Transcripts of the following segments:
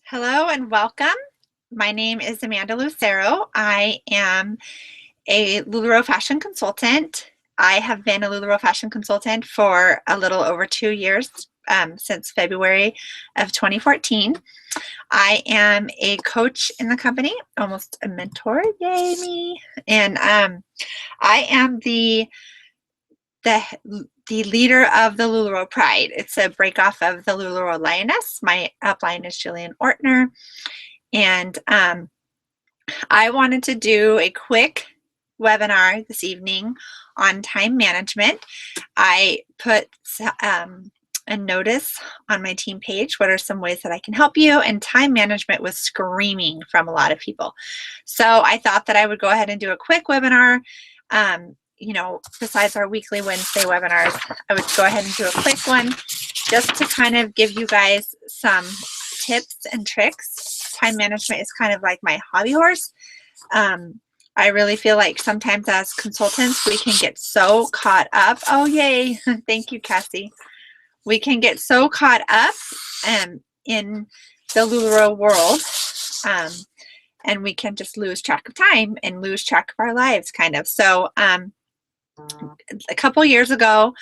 Hello and welcome. My name is Amanda Lucero. I am a LuLaRoe fashion consultant. I have been a LuLaRoe fashion consultant for a little over 2 years, since February of 2014. I am a coach in the company, almost a mentor, yay me. And I am the the leader of the LuLaRoe Pride. It's a break off of the LuLaRoe Lioness. My upline is Jillian Ortner. And I wanted to do a quick webinar this evening on time management. I put a notice on my team page, what are some ways that I can help you? And time management was screaming from a lot of people. So I thought that I would go ahead and do a quick webinar. Besides our weekly Wednesday webinars, I would go ahead and do a quick one just to kind of give you guys some tips and tricks. Time management is kind of like my hobby horse. I really feel like sometimes as consultants, we can get so caught up. Oh, yay. Thank you, Cassie. We can get so caught up in the LuLaRoe world, and we can just lose track of time and lose track of our lives, kind of. So a couple years ago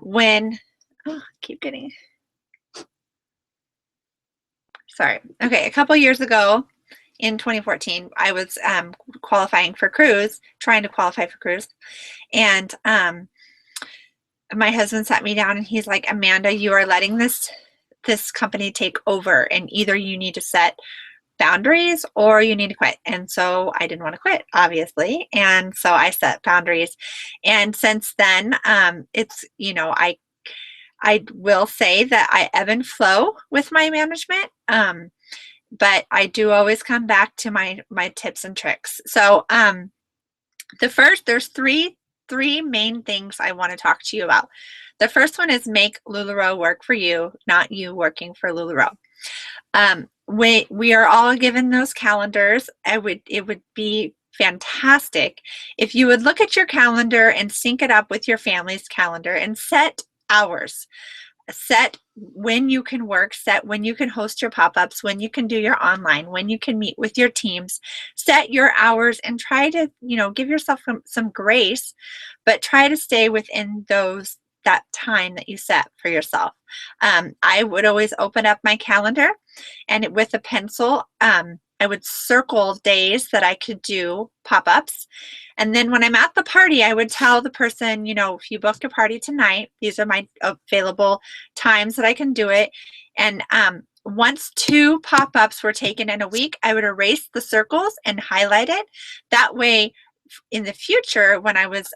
when, a couple years ago in 2014, I was qualifying for cruise, trying to qualify for cruise. And my husband sat me down and he's like, Amanda, you are letting this company take over, and either you need to set boundaries or you need to quit. And so I didn't want to quit, obviously. And so I set boundaries. And since then, I will say that I ebb and flow with my management. But I do always come back to my tips and tricks. So there's three main things I want to talk to you about. The first one is make LuLaRoe work for you, not you working for LuLaRoe. We are all given those calendars. It would be fantastic if you would look at your calendar and sync it up with your family's calendar and set hours. Set when you can work, set when you can host your pop-ups, when you can do your online, when you can meet with your teams. Set your hours and try to, give yourself some grace, but try to stay within that time that you set for yourself. I would always open up my calendar, and with a pencil, I would circle days that I could do pop-ups. And then when I'm at the party, I would tell the person, if you booked a party tonight, these are my available times that I can do it. And once 2 pop-ups were taken in a week, I would erase the circles and highlight it. That way, in the future, when I was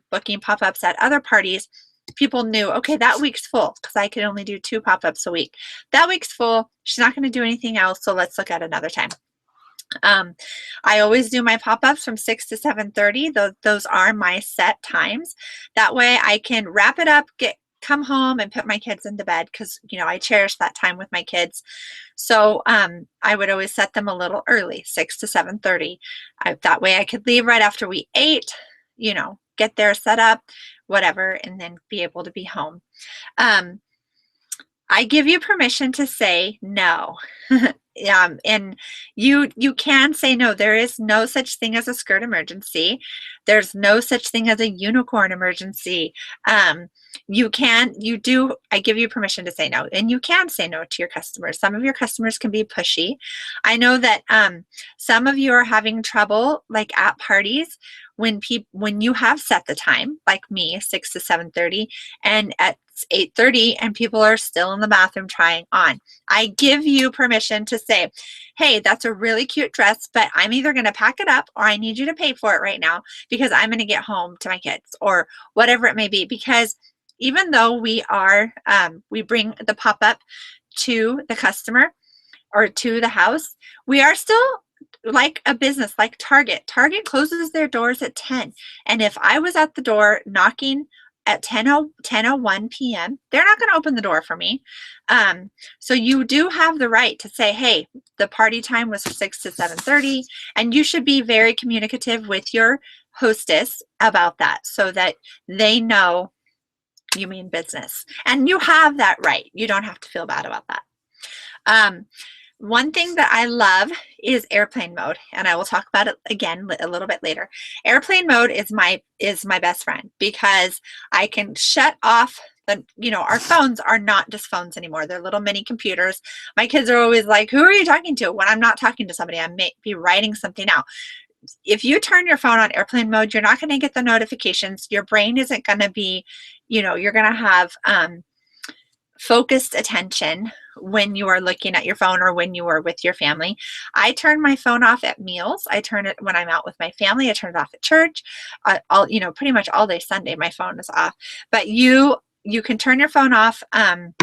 booking pop-ups at other parties, people knew, okay, that week's full, because I could only do 2 pop-ups a week. That week's full. She's not going to do anything else, so let's look at another time. I always do my pop-ups from 6 to 7:30. Those are my set times. That way I can wrap it up, come home and put my kids into bed, because I cherish that time with my kids. So I would always set them a little early, 6 to 7:30. That way I could leave right after we ate, get there, set up, whatever, and then be able to be home. I give you permission to say no. And you can say no. There is no such thing as a skirt emergency. There's no such thing as a unicorn emergency. I give you permission to say no, and you can say no to your customers. Some of your customers can be pushy. I know that some of you are having trouble, like at parties, when you have set the time, like me, 6 to 7:30, and at 8:30 and people are still in the bathroom trying on. I give you permission to say, hey, that's a really cute dress, but I'm either going to pack it up or I need you to pay for it right now because I'm going to get home to my kids, or whatever it may be. Because even though we bring the pop-up to the customer or to the house, we are still like a business, like Target. Target closes their doors at 10. And if I was at the door knocking at 10:01 p.m., they're not going to open the door for me. So you do have the right to say, hey, the party time was 6 to 7:30, and you should be very communicative with your hostess about that so that they know you mean business. And you have that right. You don't have to feel bad about that. One thing that I love is airplane mode, and I will talk about it again a little bit later. Airplane mode is my best friend because I can shut off our phones are not just phones anymore. They're little mini computers. My kids are always like, who are you talking to? When I'm not talking to somebody, I may be writing something out. If you turn your phone on airplane mode, you're not going to get the notifications. Your brain isn't going to be, you're going to have focused attention when you are looking at your phone or when you are with your family. I turn my phone off at meals. I turn it when I'm out with my family. I turn it off at church. Pretty much all day Sunday, my phone is off. But you can turn your phone off, and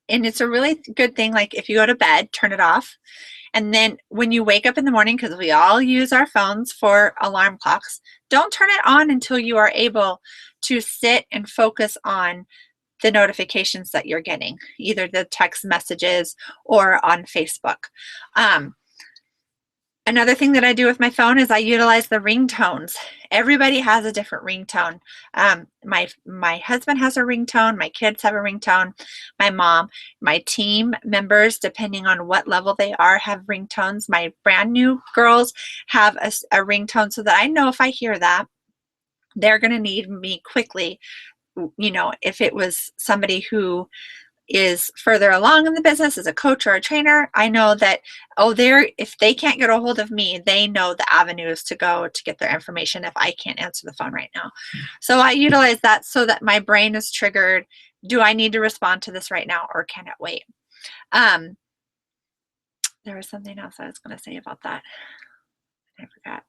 it's a really good thing. Like if you go to bed, turn it off. And then when you wake up in the morning, because we all use our phones for alarm clocks, don't turn it on until you are able to sit and focus on the notifications that you're getting, either the text messages or on Facebook. Another thing that I do with my phone is I utilize the ringtones. Everybody has a different ringtone. My husband has a ringtone. My kids have a ringtone. My mom, my team members, depending on what level they are, have ringtones. My brand new girls have a ringtone so that I know if I hear that, they're going to need me quickly. If it was somebody who is further along in the business as a coach or a trainer, I know that, if they can't get a hold of me, they know the avenues to go to get their information if I can't answer the phone right now. So I utilize that so that my brain is triggered. Do I need to respond to this right now or can it wait? There was something else I was going to say about that. I forgot.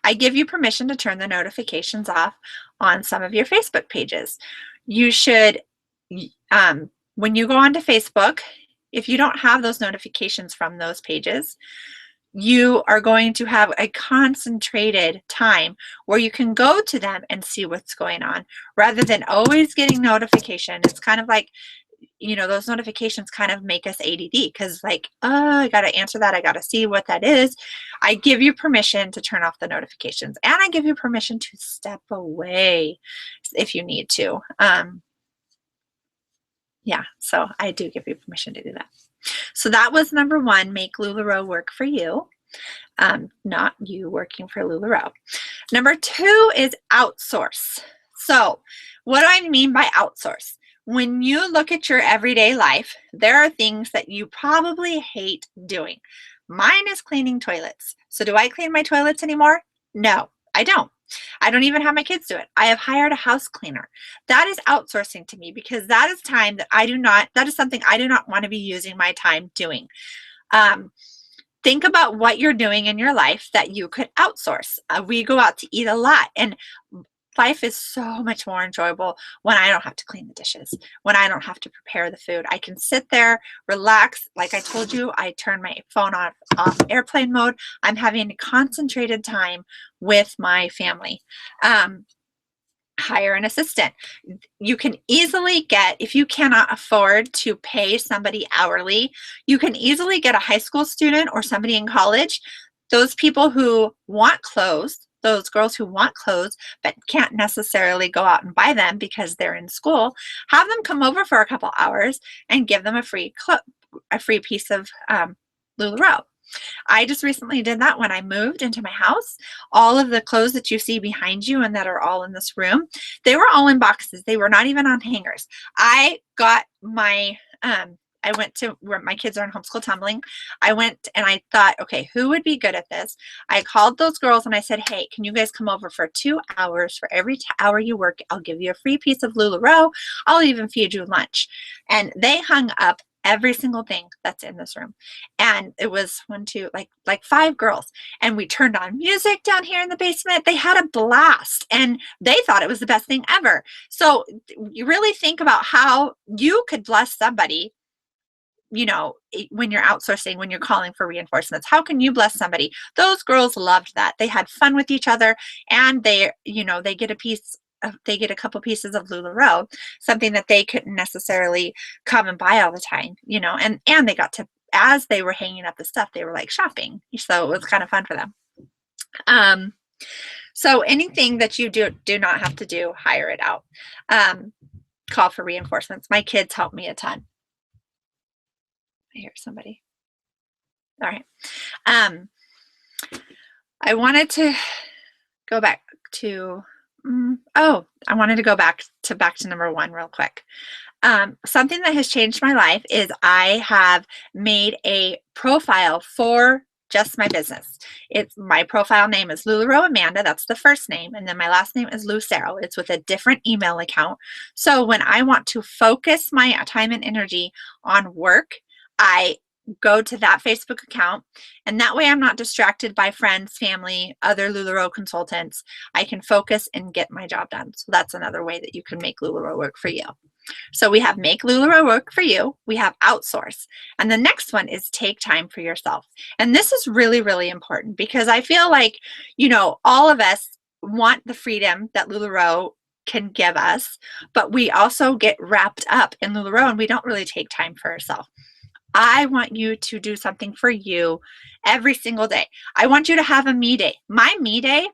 I give you permission to turn the notifications off on some of your Facebook pages. You should, when you go onto Facebook, if you don't have those notifications from those pages, you are going to have a concentrated time where you can go to them and see what's going on rather than always getting notification. It's kind of like, those notifications kind of make us ADD because like, I got to answer that. I got to see what that is. I give you permission to turn off the notifications, and I give you permission to step away if you need to. Yeah, so I do give you permission to do that. So that was number 1, make LuLaRoe work for you, not you working for LuLaRoe. Number 2 is outsource. So what do I mean by outsource? When you look at your everyday life, there are things that you probably hate doing. Mine is cleaning toilets. So do I clean my toilets anymore? No, I don't. I don't even have my kids do it. I have hired a house cleaner. That is outsourcing to me because that is time that that is something I do not want to be using my time doing. Think about what you're doing in your life that you could outsource. We go out to eat a lot, and life is so much more enjoyable when I don't have to clean the dishes, when I don't have to prepare the food. I can sit there, relax. Like I told you, I turn my phone off airplane mode. I'm having a concentrated time with my family. Hire an assistant. You can easily get, if you cannot afford to pay somebody hourly, you can easily get a high school student or somebody in college, those people who want clothes, those girls who want clothes but can't necessarily go out and buy them because they're in school, have them come over for a couple hours and give them a free piece of LuLaRoe. I just recently did that when I moved into my house. All of the clothes that you see behind you and that are all in this room, they were all in boxes. They were not even on hangers. I got my I went to where my kids are in homeschool tumbling. I went and I thought, okay, who would be good at this? I called those girls and I said, hey, can you guys come over for 2 hours? For every hour you work, I'll give you a free piece of LuLaRoe. I'll even feed you lunch. And they hung up every single thing that's in this room. And it was like 5 girls. And we turned on music down here in the basement. They had a blast and they thought it was the best thing ever. So you really think about how you could bless somebody, when you're outsourcing, when you're calling for reinforcements. How can you bless somebody? Those girls loved that. They had fun with each other, and they get a couple pieces of LuLaRoe, something that they couldn't necessarily come and buy all the time, and they got to, as they were hanging up the stuff, they were like shopping. So it was kind of fun for them. So anything that you do not have to do, hire it out. Call for reinforcements. My kids help me a ton. I hear somebody. All right. I wanted to go back to, I wanted to go back to number one real quick. Something that has changed my life is I have made a profile for just my business. My profile name is LuLaRoe Amanda. That's the first name. And then my last name is Lucero. It's with a different email account. So when I want to focus my time and energy on work, I go to that Facebook account, and that way I'm not distracted by friends, family, other LuLaRoe consultants. I can focus and get my job done. So that's another way that you can make LuLaRoe work for you. So we have make LuLaRoe work for you. We have outsource. And the next one is take time for yourself. And this is really, really important because I feel like, all of us want the freedom that LuLaRoe can give us, but we also get wrapped up in LuLaRoe and we don't really take time for ourselves. I want you to do something for you every single day. I want you to have a me day. My me day,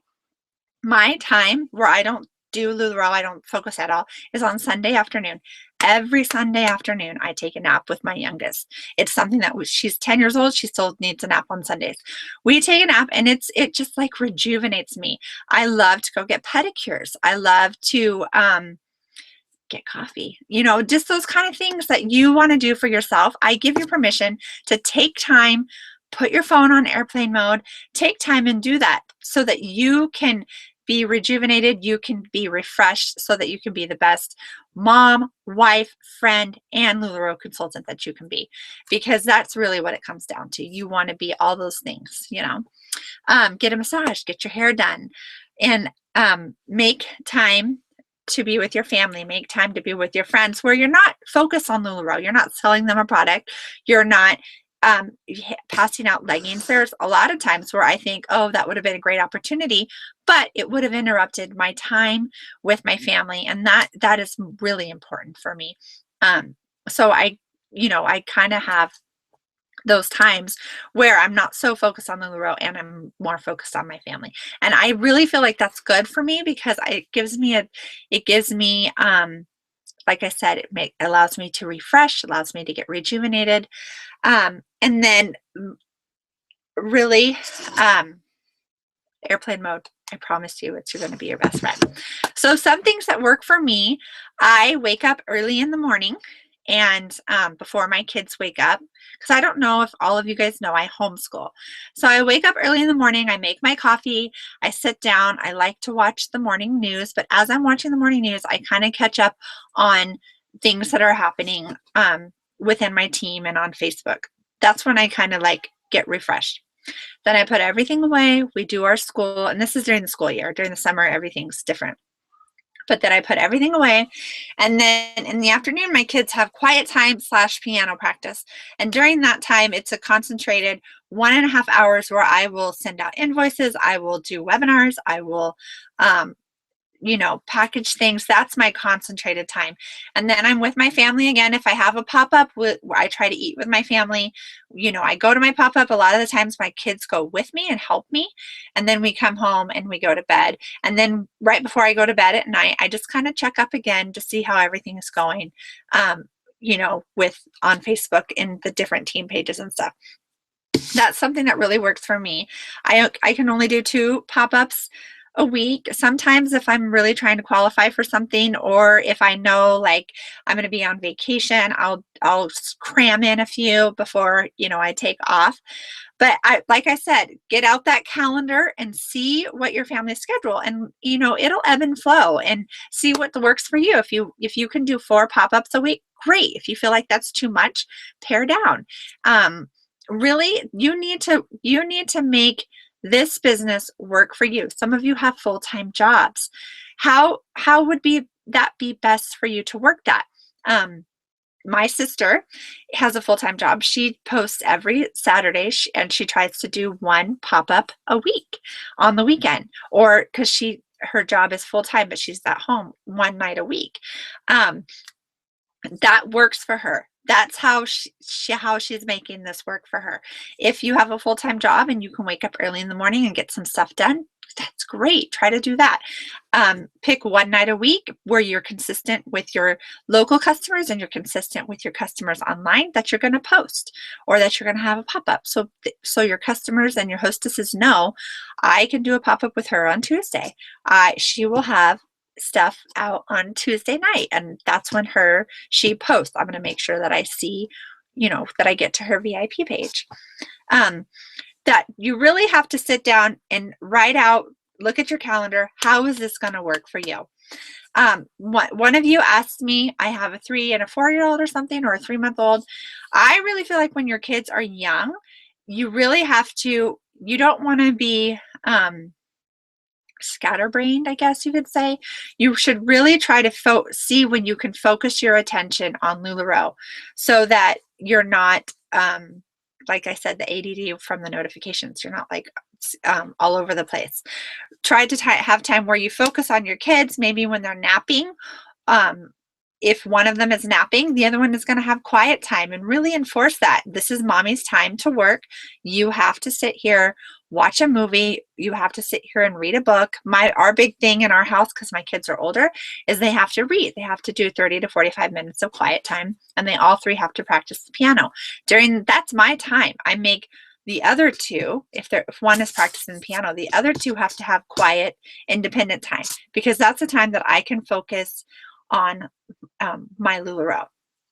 my time where I don't do LuLaRoe, I don't focus at all, is on Sunday afternoon. Every Sunday afternoon, I take a nap with my youngest. It's something that she's 10 years old. She still needs a nap on Sundays. We take a nap and it just like rejuvenates me. I love to go get pedicures. I love to, get coffee, just those kind of things that you want to do for yourself. I give you permission to take time, put your phone on airplane mode, take time and do that so that you can be rejuvenated, you can be refreshed, so that you can be the best mom, wife, friend, and LuLaRoe consultant that you can be, because that's really what it comes down to. You want to be all those things, get a massage, get your hair done, and make time to be with your family, make time to be with your friends where you're not focused on LuLaRoe. You're not selling them a product. You're not passing out leggings. There's a lot of times where I think, oh, that would have been a great opportunity, but it would have interrupted my time with my family. And that is really important for me. So I kind of have those times where I'm not so focused on LuLaRoe and I'm more focused on my family. And I really feel like that's good for me because it gives me, like I said, it allows me to refresh, allows me to get rejuvenated. And then really, airplane mode, I promise you, it's going to be your best friend. So some things that work for me, I wake up early in the morning and before my kids wake up, because I don't know if all of you guys know, I homeschool. So I wake up early in the morning, I make my coffee, I sit down, I like to watch the morning news, but as I'm watching the morning news, I kind of catch up on things that are happening within my team and on Facebook. That's when I kind of like get refreshed. Then I put everything away, we do our school, and this is during the school year. During the summer, everything's different. But then I put everything away. And then in the afternoon, my kids have quiet time / piano practice. And during that time, it's a concentrated 1.5 hours where I will send out invoices. I will do webinars. I will, package things. That's my concentrated time. And then I'm with my family again. If I have a pop-up where I try to eat with my family, I go to my pop-up. A lot of the times my kids go with me and help me. And then we come home and we go to bed. And then right before I go to bed at night, I just kind of check up again to see how everything is going, with on Facebook and the different team pages and stuff. That's something that really works for me. I can only do 2 pop-ups a week. Sometimes if I'm really trying to qualify for something, or if I know like I'm going to be on vacation, I'll cram in a few before, I take off. But like I said, get out that calendar and see what your family's schedule, and it'll ebb and flow, and see what works for you. If you can do 4 pop-ups a week, great. If you feel like that's too much, pare down. Really, you need to make this business work for you. Some of you have full-time jobs. How would that be best for you to work that? My sister has a full-time job. She posts every Saturday and she tries to do 1 pop-up a week on the weekend, or because her job is full-time, but she's at home 1 night a week. That works for her. That's how she's making this work for her. If you have a full-time job and you can wake up early in the morning and get some stuff done, That's great. Try to do that. Pick one night a week where you're consistent with your local customers and you're consistent with your customers online that you're going to post or that you're going to have a pop-up. So your customers and your hostesses know, I can do a pop-up with her on Tuesday. She will have stuff out on Tuesday night, and that's when she posts. I'm going to make sure that I see, that I get to her VIP page. That you really have to sit down and write out, look at your calendar. How is this going to work for you? One of you asked me, I have a 3 and a 4-year-old or something, or a 3-month-old. I really feel like when your kids are young, you really have to, you don't want to be scatterbrained, I guess you could say. You should really try to see when you can focus your attention on LuLaRoe so that you're not, like I said, the ADD from the notifications. You're not like all over the place. Try to have time where you focus on your kids, maybe when they're napping. If one of them is napping, the other one is going to have quiet time, and really enforce that. This is mommy's time to work. You have to sit here, watch a movie. You have to sit here and read a book. Our big thing in our house, because my kids are older, is they have to read. They have to do 30 to 45 minutes of quiet time, and they all 3 have to practice the piano. That's my time. I make the other 2, if one is practicing the piano, the other 2 have to have quiet, independent time, because that's the time that I can focus on my LuLaRoe.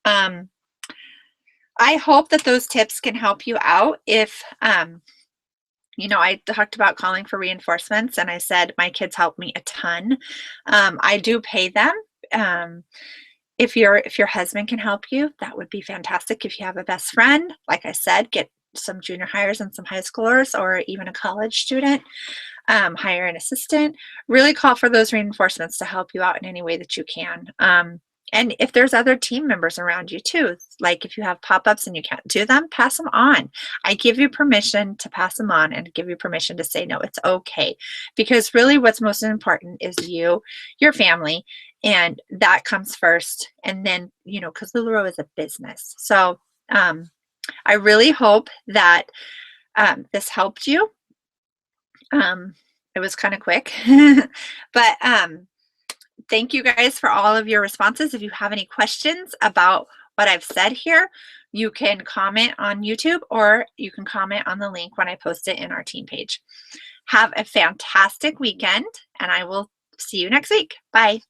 I hope that those tips can help you out. If I talked about calling for reinforcements, and I said my kids help me a ton. I do pay them. If your husband can help you, that would be fantastic. If you have a best friend, like I said, get some junior hires and some high schoolers, or even a college student. Hire an assistant. Really call for those reinforcements to help you out in any way that you can. And if there's other team members around you too, like if you have pop-ups and you can't do them, pass them on. I give you permission to pass them on, and give you permission to say no, it's okay. Because really what's most important is your family, and that comes first. And then, because LuLaRoe is a business. So I really hope that this helped you. It was kind of quick, but thank you guys for all of your responses. If you have any questions about what I've said here, you can comment on YouTube, or you can comment on the link when I post it in our team page. Have a fantastic weekend, and I will see you next week. Bye.